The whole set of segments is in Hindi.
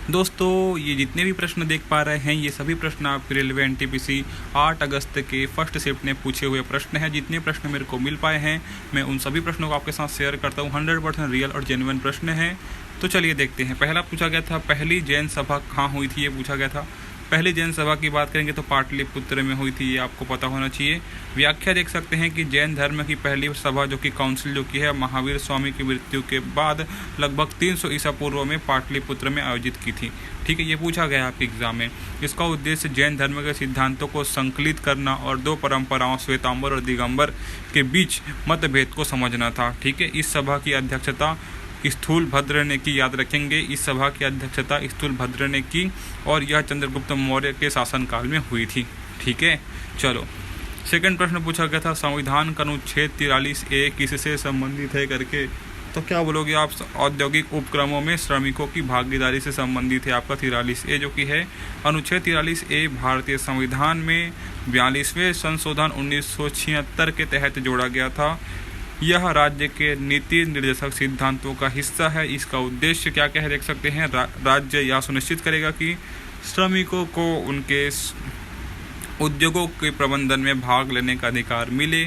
दोस्तों, ये जितने भी प्रश्न देख पा रहे हैं, ये सभी प्रश्न आपके रेलवे एनटीपीसी 8 अगस्त के फर्स्ट शिफ्ट ने पूछे हुए प्रश्न हैं। जितने प्रश्न मेरे को मिल पाए हैं, मैं उन सभी प्रश्नों को आपके साथ शेयर करता हूँ। 100% रियल और जेन्युइन प्रश्न हैं। तो चलिए देखते हैं। पहला पूछा गया था, पहली जैन सभा कहाँ हुई थी, ये पूछा गया था। पहली जैन सभा की बात करेंगे तो पाटलिपुत्र में हुई थी, ये आपको पता होना चाहिए। व्याख्या देख सकते हैं कि जैन धर्म की पहली सभा जो कि काउंसिल जो की है महावीर स्वामी की मृत्यु के बाद लगभग 300 ईसा पूर्व में पाटलिपुत्र में आयोजित की थी। ठीक है, ये पूछा गया आपके एग्जाम में। इसका उद्देश्य जैन धर्म के सिद्धांतों को संकलित करना और दो परंपराओं श्वेतांबर और दिगंबर के बीच मतभेद को समझना था। ठीक है, इस सभा की अध्यक्षता स्थूलभद्र ने की, याद रखेंगे। इस सभा की अध्यक्षता स्थूलभद्र ने की और यह चंद्रगुप्त मौर्य के शासनकाल में हुई थी। ठीक है, चलो सेकंड प्रश्न पूछा गया था, संविधान का अनुच्छेद 43A किससे संबंधित है करके। तो क्या बोलोगे आप? औद्योगिक उपक्रमों में श्रमिकों की भागीदारी से संबंधित है आपका 43A जो कि है। अनुच्छेद 43A भारतीय संविधान में 42वें संशोधन 1976 के तहत जोड़ा गया था। यह राज्य के नीति निर्देशक सिद्धांतों का हिस्सा है। इसका उद्देश्य क्या क्या है देख सकते हैं। राज्य यह सुनिश्चित करेगा कि श्रमिकों को उनके उद्योगों के प्रबंधन में भाग लेने का अधिकार मिले।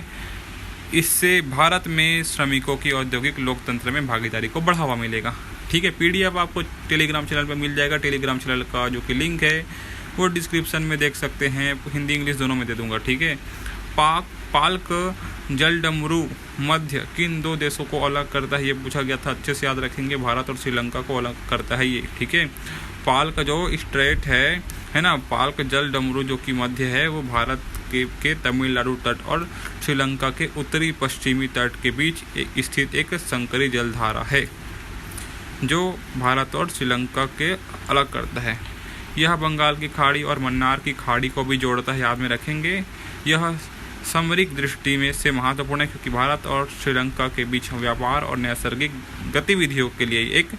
इससे भारत में श्रमिकों की औद्योगिक लोकतंत्र में भागीदारी को बढ़ावा मिलेगा। ठीक है, PDF आपको टेलीग्राम चैनल पर मिल जाएगा। टेलीग्राम चैनल का जो कि लिंक है वो डिस्क्रिप्शन में देख सकते हैं, हिंदी इंग्लिश दोनों में दे दूंगा। ठीक है, पाल्क जलडमरू मध्य किन दो देशों को अलग करता है, ये पूछा गया था। अच्छे से याद रखेंगे, भारत और श्रीलंका को अलग करता है ये। ठीक है, पाल्क जो स्ट्रेट है ना, पाल्क जलडमरू जो कि मध्य है, वो भारत के तमिलनाडु तट और श्रीलंका के उत्तरी पश्चिमी तट के बीच स्थित एक संकरी जलधारा है जो भारत और श्रीलंका के अलग करता है। यह बंगाल की खाड़ी और मन्नार की खाड़ी को भी जोड़ता है, याद में रखेंगे। यह सामरिक दृष्टि में से महत्वपूर्ण है क्योंकि भारत और श्रीलंका के बीच व्यापार और नैसर्गिक गतिविधियों के लिए एक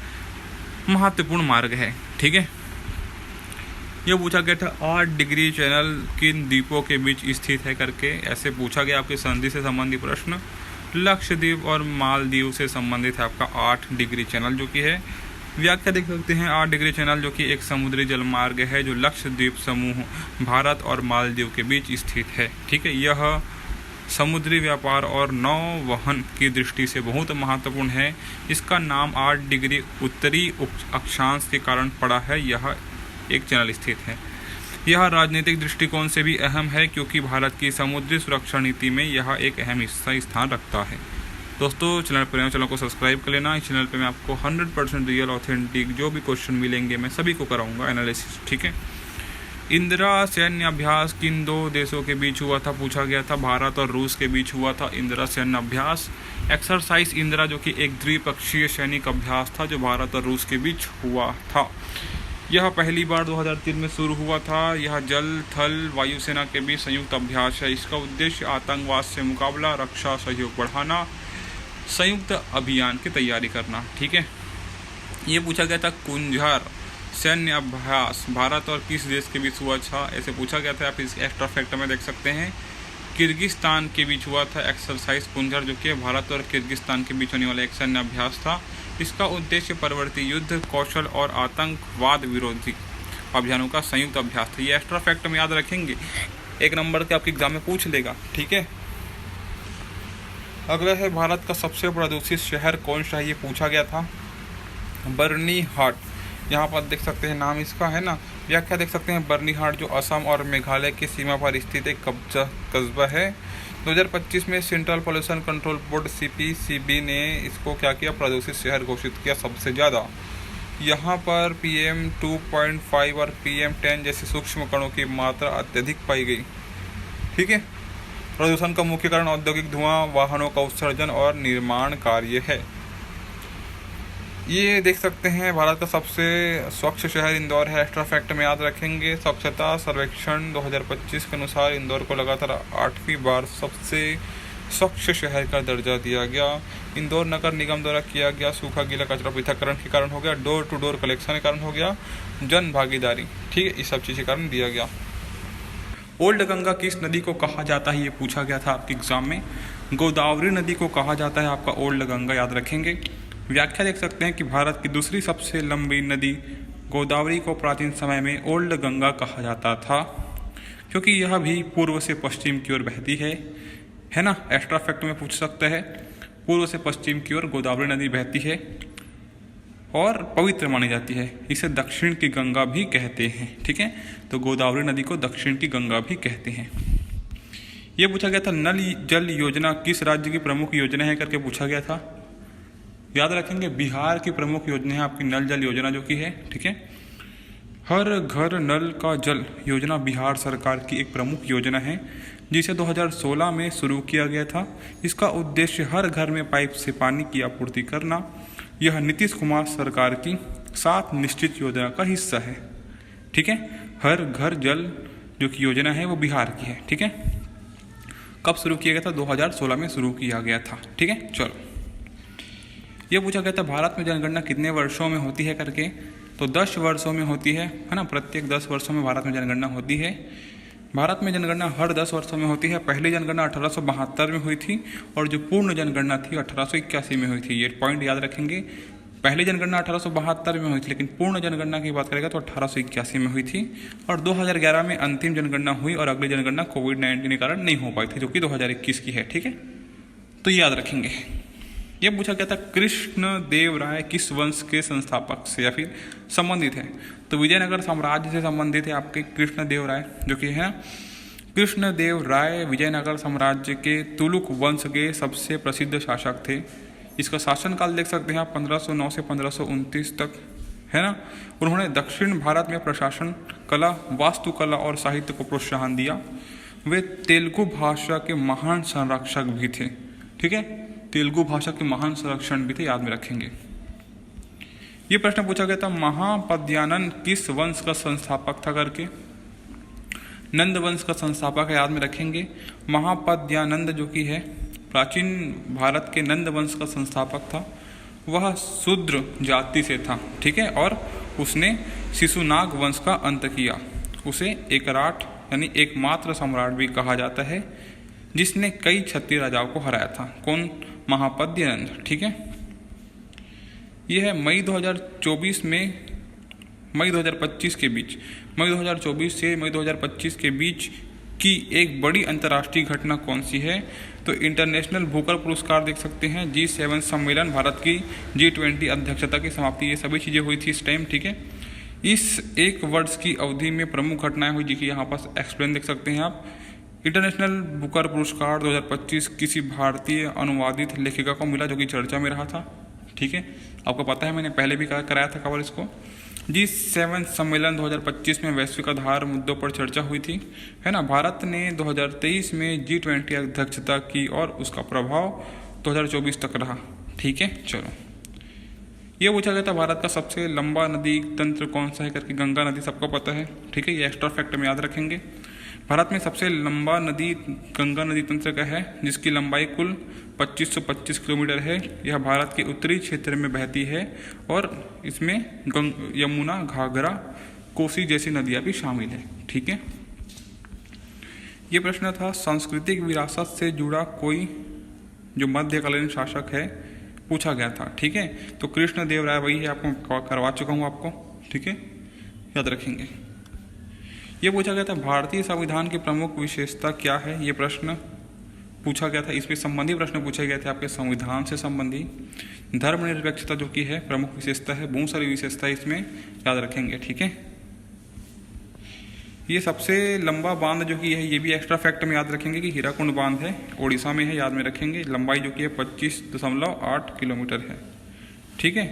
महत्वपूर्ण मार्ग है। ठीक है, यह पूछा गया था 8 डिग्री चैनल किन द्वीपों के बीच स्थित है करके। ऐसे पूछा गया आपके संधि से संबंधित प्रश्न। लक्षद्वीप और मालदीव से संबंधित है आपका 8 डिग्री चैनल जो कि है। व्याख्या देख सकते हैं, 8 डिग्री चैनल जो कि एक समुद्री जलमार्ग है जो लक्षद्वीप समूह भारत और मालदीव के बीच स्थित है। ठीक है, यह समुद्री व्यापार और नौवहन की दृष्टि से बहुत महत्वपूर्ण है। इसका नाम 8 डिग्री उत्तरी अक्षांश के कारण पड़ा है। यह एक चैनल स्थित है। यह राजनीतिक दृष्टिकोण से भी अहम है क्योंकि भारत की समुद्री सुरक्षा नीति में यह एक अहम हिस्सा स्थान रखता है। दोस्तों, चैनल को सब्सक्राइब कर लेना। इस चैनल पे मैं आपको 100% रियल ऑथेंटिक जो भी क्वेश्चन मिलेंगे मैं सभी को कराऊंगा एनालिसिस। ठीक है, इंदिरा सैन्य अभ्यास किन दो देशों के बीच हुआ था, पूछा गया था। भारत और रूस के बीच हुआ था इंदिरा सैन्य अभ्यास। एक्सरसाइज इंदिरा जो कि एक द्विपक्षीय सैनिक अभ्यास था जो भारत और रूस के बीच हुआ था। यह पहली बार 2003 में शुरू हुआ था। यह जल थल वायुसेना के बीच संयुक्त अभ्यास है। इसका उद्देश्य आतंकवाद से मुकाबला, रक्षा सहयोग बढ़ाना, संयुक्त अभियान की तैयारी करना। ठीक है, ये पूछा गया था कुंजर सैन्य अभ्यास भारत और किस देश के बीच हुआ था, ऐसे पूछा गया था। आप इस एक्स्ट्रा फैक्ट में देख सकते हैं, किर्गिस्तान के बीच हुआ था एक्सरसाइज कुंजर जो कि भारत और किर्गिस्तान के बीच होने वाला एक सैन्य अभ्यास था। इसका उद्देश्य परवर्ती युद्ध कौशल और आतंकवाद विरोधी अभियानों का संयुक्त अभ्यास था। ये एक्स्ट्रा फैक्ट में याद रखेंगे, 1 नंबर के आपके एग्जाम में पूछ लेगा। ठीक है, अगला है भारत का सबसे प्रदूषित शहर कौन सा है, ये पूछा गया था। बर्नीहाट, यहाँ पर देख सकते हैं नाम इसका है ना। व्याख्या देख सकते हैं, बर्नीहाट जो असम और मेघालय की सीमा पर स्थित एक कस्बा है। 2025 में central pollution control board CPCB ने इसको क्या किया, प्रदूषित शहर घोषित किया सबसे ज़्यादा। यहाँ पर PM 2.5 और PM 10 जैसे सूक्ष्म कणों की मात्रा अत्यधिक पाई गई। ठीक है, प्रदूषण का मुख्य कारण औद्योगिक धुआं, वाहनों का उत्सर्जन और निर्माण कार्य है। ये देख सकते हैं, भारत का सबसे स्वच्छ शहर इंदौर है। एक्स्ट्रा फैक्ट में याद रखेंगे। स्वच्छता सर्वेक्षण 2025 के अनुसार इंदौर को लगातार 8वीं बार सबसे स्वच्छ शहर का दर्जा दिया गया। इंदौर नगर निगम द्वारा किया गया सूखा गीला कचरा पृथक्करण के कारण हो गया, डोर टू डोर कलेक्शन के कारण हो गया, जन भागीदारी। ठीक है, इस सब चीज़ के कारण दिया गया। ओल्ड गंगा किस नदी को कहा जाता है, ये पूछा गया था आपके एग्जाम में। गोदावरी नदी को कहा जाता है आपका ओल्ड गंगा, याद रखेंगे। व्याख्या देख सकते हैं कि भारत की दूसरी सबसे लंबी नदी गोदावरी को प्राचीन समय में ओल्ड गंगा कहा जाता था, क्योंकि यह भी पूर्व से पश्चिम की ओर बहती है ना। एक्स्ट्रा फैक्ट में पूछ सकता है, पूर्व से पश्चिम की ओर गोदावरी नदी बहती है और पवित्र मानी जाती है। इसे दक्षिण की गंगा भी कहते हैं, ठीक है। तो गोदावरी नदी को दक्षिण की गंगा भी कहते हैं। ये पूछा गया था नल जल योजना किस राज्य की प्रमुख योजना है करके पूछा गया था। याद रखेंगे बिहार की प्रमुख योजना है आपकी नल जल योजना जो कि है, ठीक है। हर घर नल का जल योजना बिहार सरकार की एक प्रमुख योजना है जिसे 2016 में शुरू किया गया था। इसका उद्देश्य हर घर में पाइप से पानी की आपूर्ति करना। यह नीतीश कुमार सरकार की 7 निश्चित योजना का हिस्सा है, ठीक है। हर घर जल जो कि योजना है वो बिहार की है, ठीक है। कब शुरू किया गया था? 2016 में शुरू किया गया था, ठीक है। चलो, ये पूछा गया था भारत में जनगणना कितने वर्षों में होती है करके। तो 10 वर्षों में होती है ना। प्रत्येक 10 वर्षों में भारत में जनगणना होती है। भारत में जनगणना हर 10 वर्षों में होती है। पहली जनगणना 1872 में हुई थी और जो पूर्ण जनगणना थी 1881 में हुई थी। ये पॉइंट याद रखेंगे। पहली जनगणना 1872 में हुई थी, लेकिन पूर्ण जनगणना की बात करेगा तो 1881 में हुई थी। और 2011 में अंतिम जनगणना हुई और अगली जनगणना कोविड-19 के कारण नहीं हो पाई थी, जो कि 2021 की है, ठीक है। तो याद रखेंगे। ये पूछा गया था कृष्ण देव राय किस वंश के संस्थापक से या फिर संबंधित है। तो विजयनगर साम्राज्य से संबंधित है आपके कृष्ण देव राय, जो कि है कृष्ण देव राय विजयनगर साम्राज्य के तुलुक वंश के सबसे प्रसिद्ध शासक थे। इसका शासनकाल देख सकते हैं आप 1509 से 1529 तक, है ना। उन्होंने दक्षिण भारत में प्रशासन कला, वास्तुकला और साहित्य को प्रोत्साहन दिया। वे तेलुगु भाषा के महान संरक्षक भी थे, ठीक है। तेलुगु भाषा के महान संरक्षण भी थे, याद में रखेंगे। ये प्रश्न पूछा गया था महापद्यानंद किस वंश का संस्थापक था करके। नंद वंश का संस्थापक है, याद में रखेंगे। महापद्यानंद जो कि है प्राचीन भारत के नंद वंश का संस्थापक था। वह शूद्र जाति से था, ठीक है। और उसने शिशुनाग वंश का अंत किया। उसे एकराट यानी एकमात्र सम्राट भी कहा जाता है, जिसने कई क्षत्रिय राजाओं को हराया था। कौन? महापद्यानंद, ठीक है। यह है मई 2024 में मई 2025 के बीच, मई 2024 से मई 2025 के बीच की एक बड़ी अंतर्राष्ट्रीय घटना कौन सी है। तो इंटरनेशनल बुकर पुरस्कार देख सकते हैं, G7 सम्मेलन, भारत की G20 अध्यक्षता की समाप्ति, ये सभी चीज़ें हुई थी इस टाइम, ठीक है। इस एक वर्ष की अवधि में प्रमुख घटनाएं हुई, जिसकी यहाँ पास एक्सप्लेन देख सकते हैं आप। इंटरनेशनल बुकर पुरस्कार 2025 किसी भारतीय अनुवादित लेखिका को मिला जो कि चर्चा में रहा था, ठीक है। आपको पता है मैंने पहले भी कराया था कवर इसको। G7 सम्मेलन 2025 में वैश्विक आधार मुद्दों पर चर्चा हुई थी, है ना। भारत ने 2023 में G20 अध्यक्षता की और उसका प्रभाव 2024 तक रहा, ठीक है। चलो, ये पूछा गया था भारत का सबसे लंबा नदी तंत्र कौन सा है करके। गंगा नदी सबको पता है, ठीक है। ये एक्स्ट्रा फैक्ट में याद रखेंगे। भारत में सबसे लंबा नदी गंगा नदी तंत्र का है, जिसकी लंबाई कुल 2525 किलोमीटर है। यह भारत के उत्तरी क्षेत्र में बहती है और इसमें यमुना, घाघरा, कोसी जैसी नदियाँ भी शामिल है, ठीक है। ये प्रश्न था सांस्कृतिक विरासत से जुड़ा कोई जो मध्यकालीन शासक है, पूछा गया था, ठीक है। तो कृष्ण देव राय वही है, आपको करवा चुका हूँ आपको, ठीक है, याद रखेंगे। ये पूछा गया था भारतीय संविधान की प्रमुख विशेषता क्या है। ये प्रश्न पूछा गया था, इसमें संबंधी प्रश्न पूछे गए थे आपके संविधान से संबंधी। धर्मनिरपेक्षता जो कि है प्रमुख विशेषता है, बहुत सारी विशेषता इसमें याद रखेंगे, ठीक है। ये सबसे लंबा बांध जो कि है, ये भी एक्स्ट्रा फैक्ट में याद रखेंगे कि हीराकुंड बांध है, उड़ीसा में है, याद में रखेंगे। लंबाई जो कि है 25.8 किलोमीटर है, ठीक है।